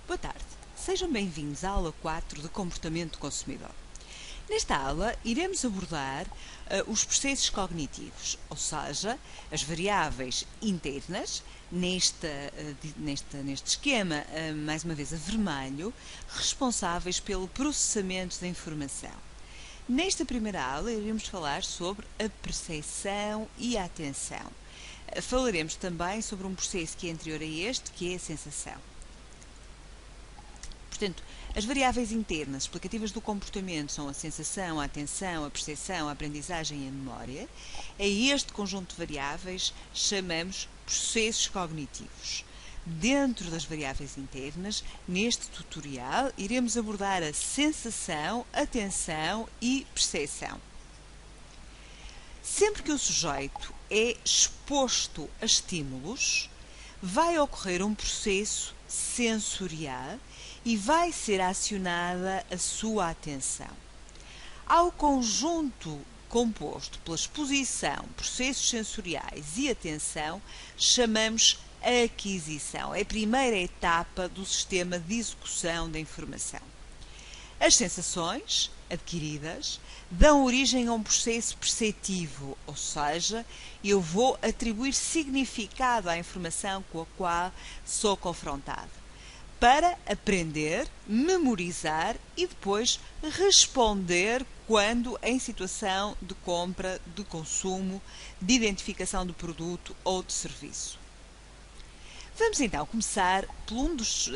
Boa tarde, sejam bem-vindos à aula 4 de Comportamento do Consumidor. Nesta aula, iremos abordar os processos cognitivos, ou seja, as variáveis internas, neste esquema, mais uma vez a vermelho, responsáveis pelo processamento da informação. Nesta primeira aula, iremos falar sobre a percepção e a atenção. Falaremos também sobre um processo que é anterior a este, que é a sensação. Portanto, as variáveis internas explicativas do comportamento são a sensação, a atenção, a percepção, a aprendizagem e a memória. A este conjunto de variáveis chamamos processos cognitivos. Dentro das variáveis internas, neste tutorial, iremos abordar a sensação, atenção e percepção. Sempre que o sujeito é exposto a estímulos, vai ocorrer um processo sensorial e vai ser acionada a sua atenção. Ao conjunto composto pela exposição, processos sensoriais e atenção, chamamos aquisição. É a primeira etapa do sistema de execução da informação. As sensações adquiridas dão origem a um processo perceptivo, ou seja, eu vou atribuir significado à informação com a qual sou confrontado, para aprender, memorizar e depois responder quando em situação de compra, de consumo, de identificação do produto ou de serviço. Vamos então começar por um dos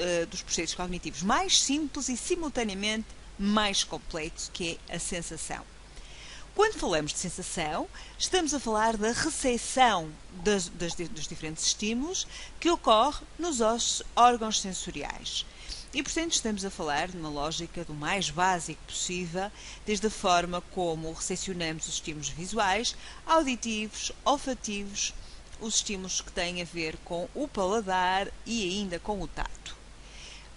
processos cognitivos mais simples e simultaneamente mais complexo, que é a sensação. Quando falamos de sensação, estamos a falar da recepção dos diferentes estímulos que ocorre nos órgãos sensoriais. E, portanto, estamos a falar de uma lógica do mais básico possível, desde a forma como recepcionamos os estímulos visuais, auditivos, olfativos, os estímulos que têm a ver com o paladar e ainda com o tato.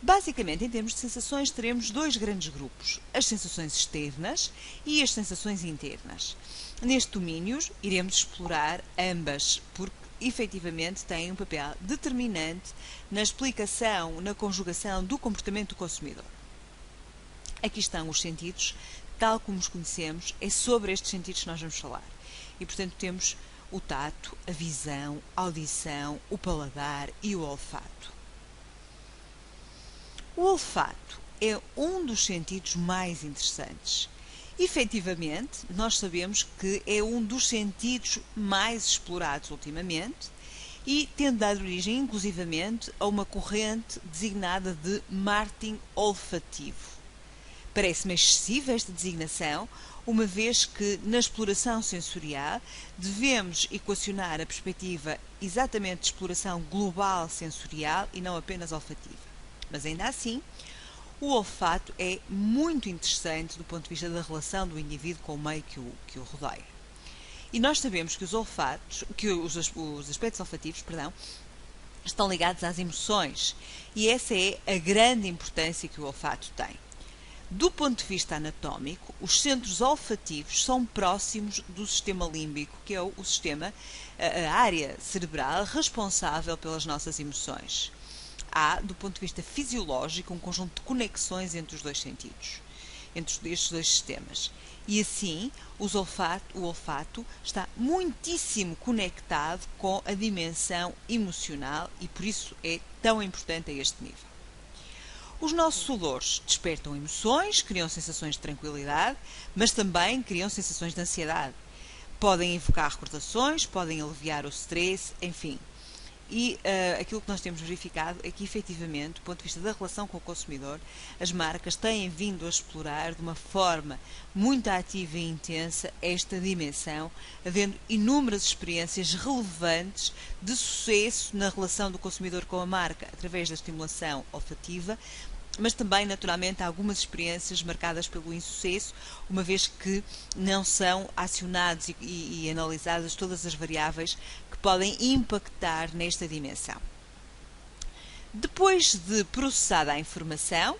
Basicamente, em termos de sensações, teremos dois grandes grupos, as sensações externas e as sensações internas. Neste domínio, iremos explorar ambas, porque efetivamente têm um papel determinante na explicação, na conjugação do comportamento do consumidor. Aqui estão os sentidos, tal como os conhecemos, é sobre estes sentidos que nós vamos falar. E, portanto, temos o tato, a visão, a audição, o paladar e o olfato. O olfato é um dos sentidos mais interessantes. Efetivamente, nós sabemos que é um dos sentidos mais explorados ultimamente e tendo dado origem, inclusivamente, a uma corrente designada de marketing olfativo. Parece-me excessiva esta designação, uma vez que, na exploração sensorial, devemos equacionar a perspectiva exatamente de exploração global sensorial e não apenas olfativa. Mas ainda assim, o olfato é muito interessante do ponto de vista da relação do indivíduo com o meio que o rodeia. E nós sabemos que os aspectos olfativos, estão ligados às emoções, e essa é a grande importância que o olfato tem. Do ponto de vista anatómico, os centros olfativos são próximos do sistema límbico, que é o sistema, a área cerebral responsável pelas nossas emoções. Há, do ponto de vista fisiológico, um conjunto de conexões entre os dois sentidos, entre estes dois sistemas. E assim, o olfato está muitíssimo conectado com a dimensão emocional e por isso é tão importante a este nível. Os nossos odores despertam emoções, criam sensações de tranquilidade, mas também criam sensações de ansiedade. Podem evocar recordações, podem aliviar o stress, enfim. E aquilo que nós temos verificado é que, efetivamente, do ponto de vista da relação com o consumidor, as marcas têm vindo a explorar de uma forma muito ativa e intensa esta dimensão, havendo inúmeras experiências relevantes de sucesso na relação do consumidor com a marca, através da estimulação olfativa, mas também, naturalmente, há algumas experiências marcadas pelo insucesso, uma vez que não são acionados e analisadas todas as variáveis que podem impactar nesta dimensão. Depois de processada a informação,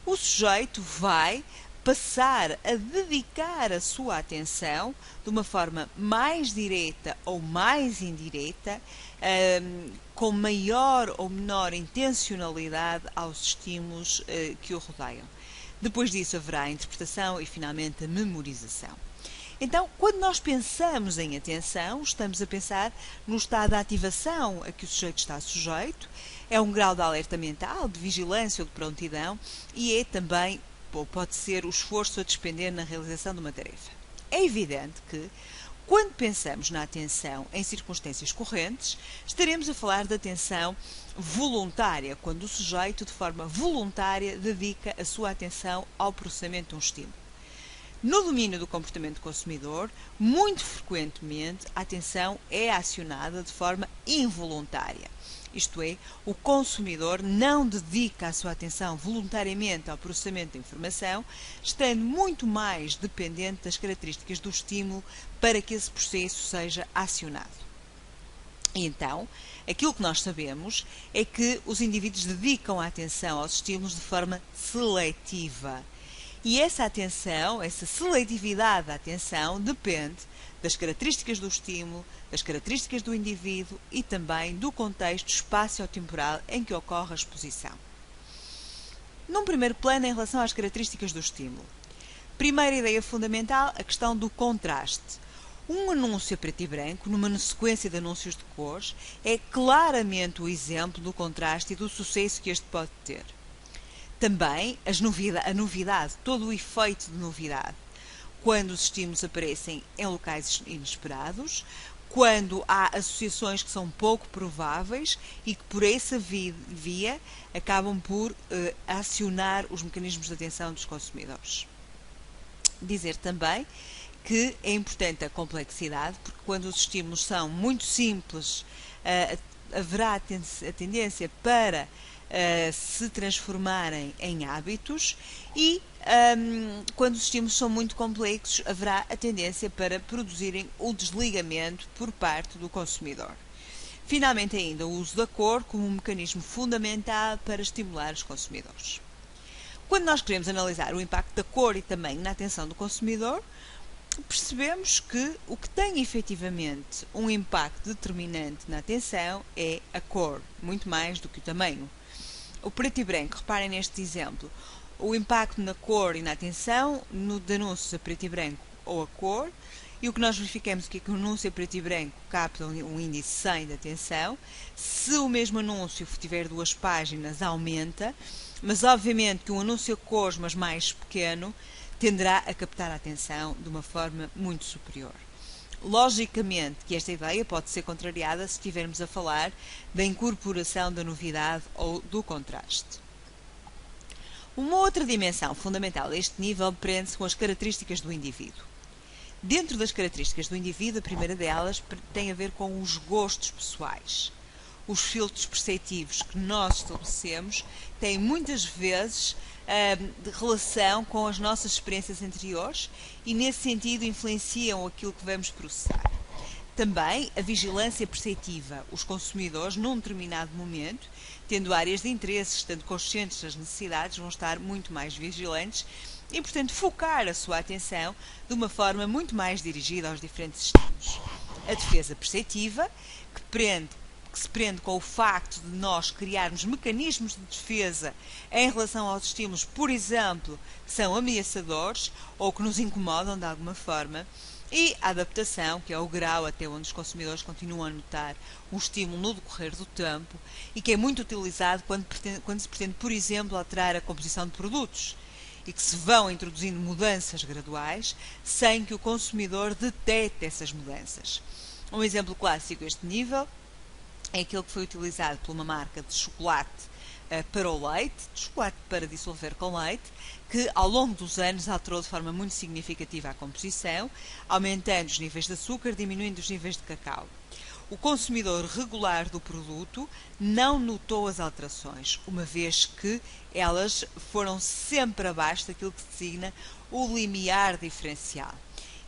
o sujeito vai passar a dedicar a sua atenção de uma forma mais direta ou mais indireta, com maior ou menor intencionalidade aos estímulos que o rodeiam. Depois disso haverá a interpretação e, finalmente, a memorização. Então, quando nós pensamos em atenção, estamos a pensar no estado de ativação a que o sujeito está sujeito, é um grau de alerta mental, de vigilância ou de prontidão e é também, pode ser, o esforço a despender na realização de uma tarefa. É evidente que, quando pensamos na atenção em circunstâncias correntes, estaremos a falar de atenção voluntária, quando o sujeito, de forma voluntária, dedica a sua atenção ao processamento de um estímulo. No domínio do comportamento do consumidor, muito frequentemente, a atenção é acionada de forma involuntária. Isto é, o consumidor não dedica a sua atenção voluntariamente ao processamento da informação, estando muito mais dependente das características do estímulo para que esse processo seja acionado. E então, aquilo que nós sabemos é que os indivíduos dedicam a atenção aos estímulos de forma seletiva. E essa atenção, essa seletividade da atenção, depende das características do estímulo, das características do indivíduo e também do contexto espaço-temporal em que ocorre a exposição. Num primeiro plano, em relação às características do estímulo. Primeira ideia fundamental, a questão do contraste. Um anúncio a preto e branco, numa sequência de anúncios de cores, é claramente o exemplo do contraste e do sucesso que este pode ter. Também a novidade, todo o efeito de novidade. Quando os estímulos aparecem em locais inesperados, quando há associações que são pouco prováveis e que por essa via acabam por acionar os mecanismos de atenção dos consumidores. Dizer também que é importante a complexidade, porque quando os estímulos são muito simples, haverá a tendência para se transformarem em hábitos e quando os estímulos são muito complexos, haverá a tendência para produzirem o desligamento por parte do consumidor. Finalmente ainda, o uso da cor como um mecanismo fundamental para estimular os consumidores. Quando nós queremos analisar o impacto da cor e também na atenção do consumidor, percebemos que o que tem efetivamente um impacto determinante na atenção é a cor, muito mais do que o tamanho. O preto e branco, reparem neste exemplo, o impacto na cor e na atenção de anúncios a preto e branco ou a cor, e o que nós verificamos aqui é que o anúncio a preto e branco capta um índice 100 de atenção. Se o mesmo anúncio tiver 2 páginas, aumenta, mas obviamente que um anúncio a cores, mas mais pequeno, tenderá a captar a atenção de uma forma muito superior. Logicamente que esta ideia pode ser contrariada se estivermos a falar da incorporação da novidade ou do contraste. Uma outra dimensão fundamental deste nível prende-se com as características do indivíduo. Dentro das características do indivíduo, a primeira delas tem a ver com os gostos pessoais. Os filtros perceptivos que nós estabelecemos têm muitas vezes de relação com as nossas experiências anteriores e, nesse sentido, influenciam aquilo que vamos processar. Também a vigilância perceptiva. Os consumidores, num determinado momento, tendo áreas de interesse, estando conscientes das necessidades, vão estar muito mais vigilantes e, portanto, focar a sua atenção de uma forma muito mais dirigida aos diferentes estímulos. A defesa perceptiva, que se prende com o facto de nós criarmos mecanismos de defesa em relação aos estímulos, por exemplo, que são ameaçadores ou que nos incomodam de alguma forma, e a adaptação, que é o grau até onde os consumidores continuam a notar um estímulo no decorrer do tempo e que é muito utilizado quando se pretende, por exemplo, alterar a composição de produtos e que se vão introduzindo mudanças graduais sem que o consumidor detecte essas mudanças. Um exemplo clássico a este nível é aquele que foi utilizado por uma marca de chocolate para o leite, de chocolate para dissolver com leite, que ao longo dos anos alterou de forma muito significativa a composição, aumentando os níveis de açúcar, diminuindo os níveis de cacau. O consumidor regular do produto não notou as alterações, uma vez que elas foram sempre abaixo daquilo que designa o limiar diferencial.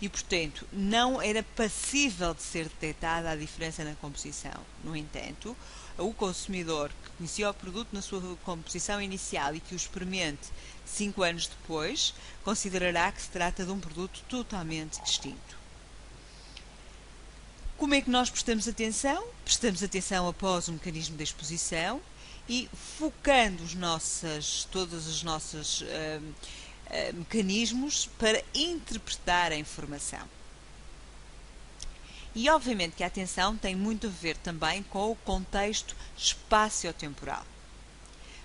E, portanto, não era passível de ser detectada a diferença na composição. No entanto, o consumidor que conhecia o produto na sua composição inicial e que o experimente 5 anos depois, considerará que se trata de um produto totalmente distinto. Como é que nós prestamos atenção? Prestamos atenção após o mecanismo da exposição e focando todos os nossos mecanismos para interpretar a informação. E obviamente que a atenção tem muito a ver também com o contexto espaço-temporal.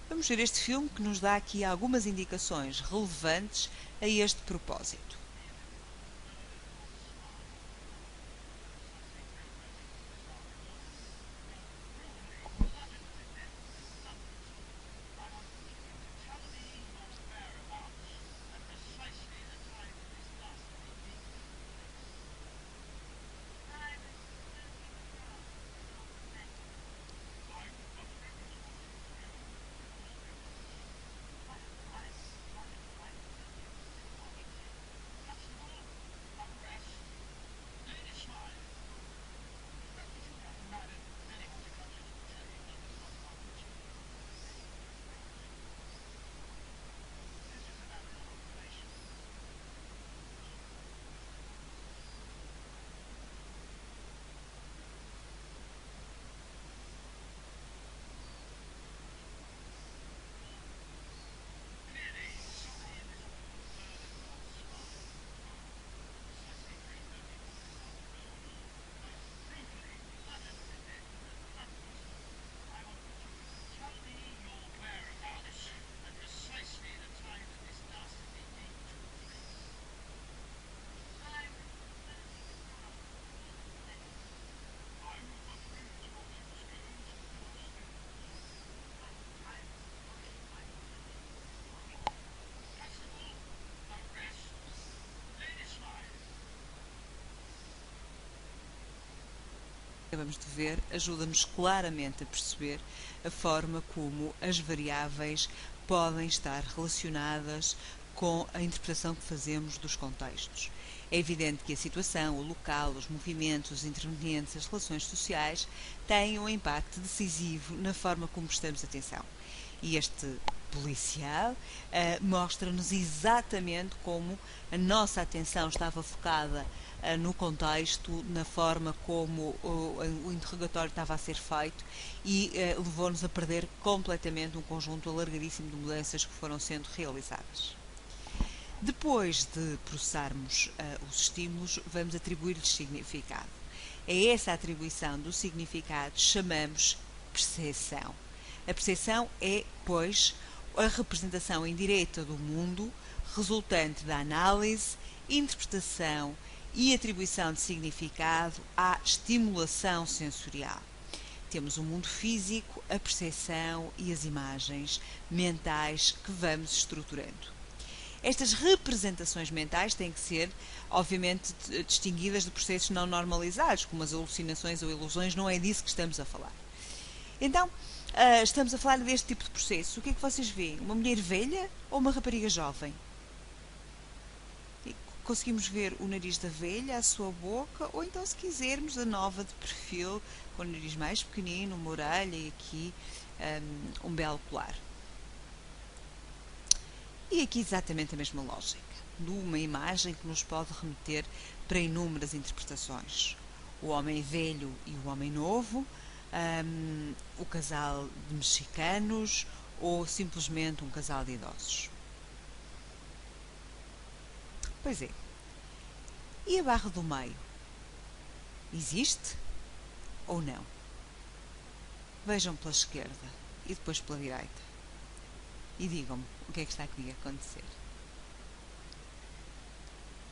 Vamos ver este filme que nos dá aqui algumas indicações relevantes a este propósito. Acabamos de ver, ajuda-nos claramente a perceber a forma como as variáveis podem estar relacionadas com a interpretação que fazemos dos contextos. É evidente que a situação, o local, os movimentos, os intervenientes, as relações sociais têm um impacto decisivo na forma como prestamos atenção. E este policial mostra-nos exatamente como a nossa atenção estava focada no contexto, na forma como o interrogatório estava a ser feito e levou-nos a perder completamente um conjunto alargadíssimo de mudanças que foram sendo realizadas. Depois de processarmos os estímulos, vamos atribuir-lhes significado. A essa atribuição do significado chamamos percepção. A percepção é, pois, a representação indireta do mundo resultante da análise, interpretação e atribuição de significado à estimulação sensorial. Temos o mundo físico, a percepção e as imagens mentais que vamos estruturando. Estas representações mentais têm que ser, obviamente, distinguidas de processos não normalizados, como as alucinações ou ilusões, não é disso que estamos a falar. Então, estamos a falar deste tipo de processo. O que é que vocês veem? Uma mulher velha ou uma rapariga jovem? Conseguimos ver o nariz da velha, a sua boca, ou então, se quisermos, a nova de perfil, com o nariz mais pequenino, uma orelha e aqui um belo colar. E aqui exatamente a mesma lógica, de uma imagem que nos pode remeter para inúmeras interpretações. O homem velho e o homem novo, o casal de mexicanos ou simplesmente um casal de idosos. Pois é. E a barra do meio? Existe ou não? Vejam pela esquerda e depois pela direita. E digam-me o que é que está aqui a acontecer.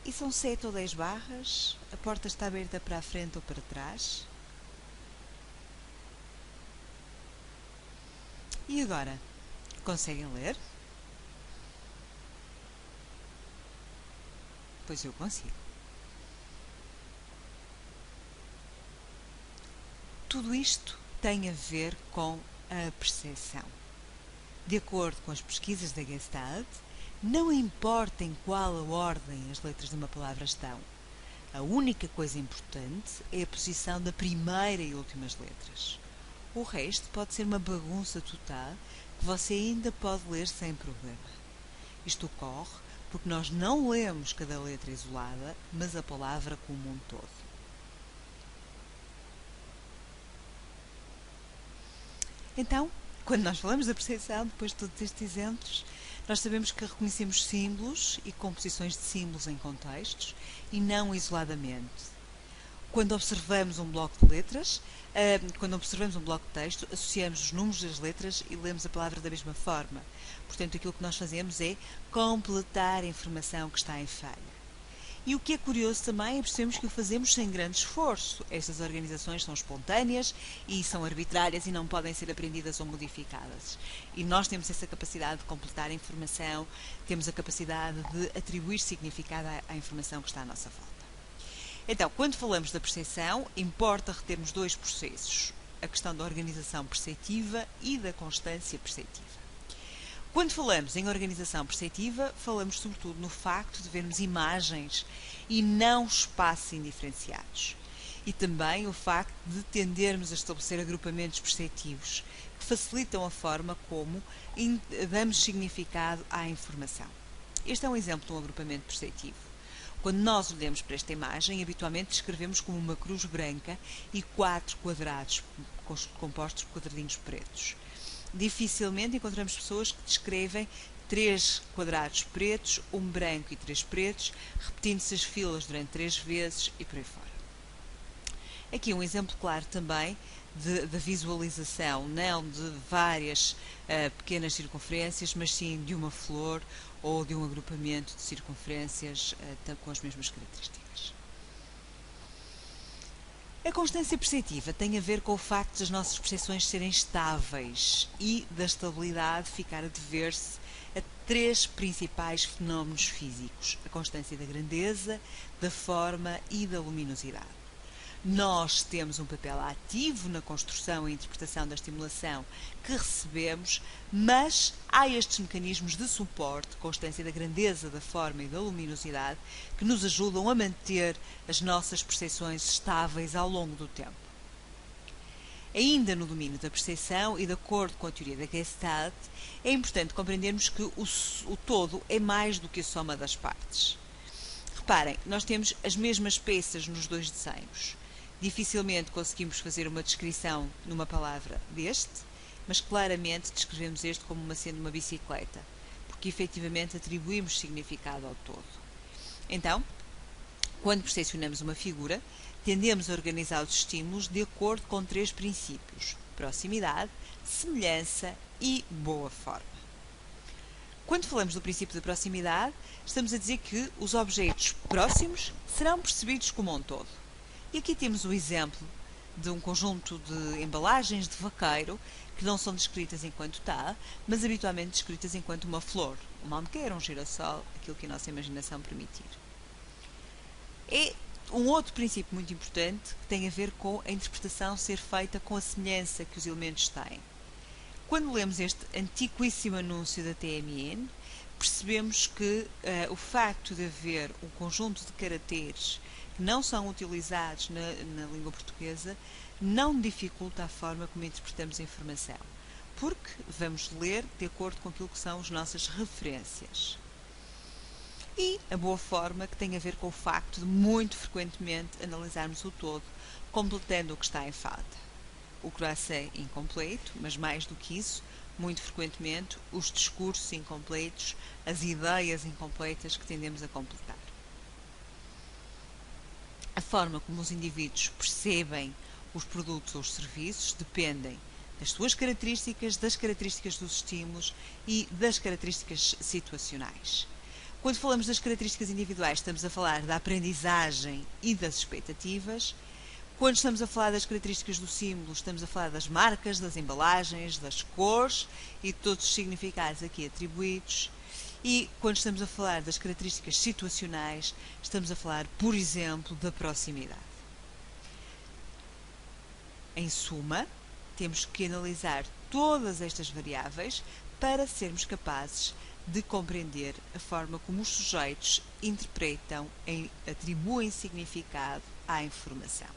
E são 7 ou 10 barras? A porta está aberta para a frente ou para trás? E agora? Conseguem ler? Pois eu consigo. Tudo isto tem a ver com a percepção. De acordo com as pesquisas da Gestalt, não importa em qual a ordem as letras de uma palavra estão. A única coisa importante é a posição da primeira e últimas letras. O resto pode ser uma bagunça total que você ainda pode ler sem problema. Isto ocorre porque nós não lemos cada letra isolada, mas a palavra como um todo. Então, quando nós falamos da percepção, depois de todos estes exemplos, nós sabemos que reconhecemos símbolos e composições de símbolos em contextos e não isoladamente. Quando observamos um bloco de letras, quando observamos um bloco de texto, associamos os números das letras e lemos a palavra da mesma forma. Portanto, aquilo que nós fazemos é completar a informação que está em falha. E o que é curioso também é percebermos que o fazemos sem grande esforço. Estas organizações são espontâneas e são arbitrárias e não podem ser aprendidas ou modificadas. E nós temos essa capacidade de completar a informação, temos a capacidade de atribuir significado à informação que está à nossa volta. Então, quando falamos da percepção, importa retermos dois processos, a questão da organização perceptiva e da constância perceptiva. Quando falamos em organização perceptiva, falamos sobretudo no facto de vermos imagens e não espaços indiferenciados. E também o facto de tendermos a estabelecer agrupamentos perceptivos, que facilitam a forma como damos significado à informação. Este é um exemplo de um agrupamento perceptivo. Quando nós olhamos para esta imagem, habitualmente descrevemos como uma cruz branca e 4 quadrados compostos por quadradinhos pretos. Dificilmente encontramos pessoas que descrevem 3 quadrados pretos, um branco e 3 pretos, repetindo-se as filas durante 3 vezes e por aí fora. Aqui um exemplo claro também da visualização, não de várias pequenas circunferências, mas sim de uma flor ou de um agrupamento de circunferências com as mesmas características. A constância perceptiva tem a ver com o facto das nossas percepções serem estáveis e da estabilidade ficar a dever-se a 3 principais fenómenos físicos: a constância da grandeza, da forma e da luminosidade. Nós temos um papel ativo na construção e interpretação da estimulação que recebemos, mas há estes mecanismos de suporte, constância da grandeza, da forma e da luminosidade, que nos ajudam a manter as nossas percepções estáveis ao longo do tempo. Ainda no domínio da percepção e de acordo com a teoria da Gestalt, é importante compreendermos que o todo é mais do que a soma das partes. Reparem, nós temos as mesmas peças nos dois desenhos. Dificilmente conseguimos fazer uma descrição numa palavra deste, mas claramente descrevemos este como sendo uma bicicleta, porque efetivamente atribuímos significado ao todo. Então, quando percepcionamos uma figura, tendemos a organizar os estímulos de acordo com 3 princípios: proximidade, semelhança e boa forma. Quando falamos do princípio da proximidade, estamos a dizer que os objetos próximos serão percebidos como um todo. E aqui temos o exemplo de um conjunto de embalagens de vaqueiro que não são descritas enquanto tal, mas habitualmente descritas enquanto uma flor, uma almequeira, um girassol, aquilo que a nossa imaginação permitir. É um outro princípio muito importante que tem a ver com a interpretação ser feita com a semelhança que os elementos têm. Quando lemos este antiquíssimo anúncio da TMN, percebemos que o facto de haver um conjunto de caracteres que não são utilizados na língua portuguesa não dificulta a forma como interpretamos a informação, porque vamos ler de acordo com aquilo que são as nossas referências. E a boa forma, que tem a ver com o facto de muito frequentemente analisarmos o todo, completando o que está em falta. O croissant incompleto, mas mais do que isso, muito frequentemente, os discursos incompletos, as ideias incompletas que tendemos a completar. A forma como os indivíduos percebem os produtos ou os serviços dependem das suas características, das características dos estímulos e das características situacionais. Quando falamos das características individuais, estamos a falar da aprendizagem e das expectativas. Quando estamos a falar das características do símbolo, estamos a falar das marcas, das embalagens, das cores e de todos os significados aqui atribuídos. E quando estamos a falar das características situacionais, estamos a falar, por exemplo, da proximidade. Em suma, temos que analisar todas estas variáveis para sermos capazes de compreender a forma como os sujeitos interpretam e atribuem significado à informação.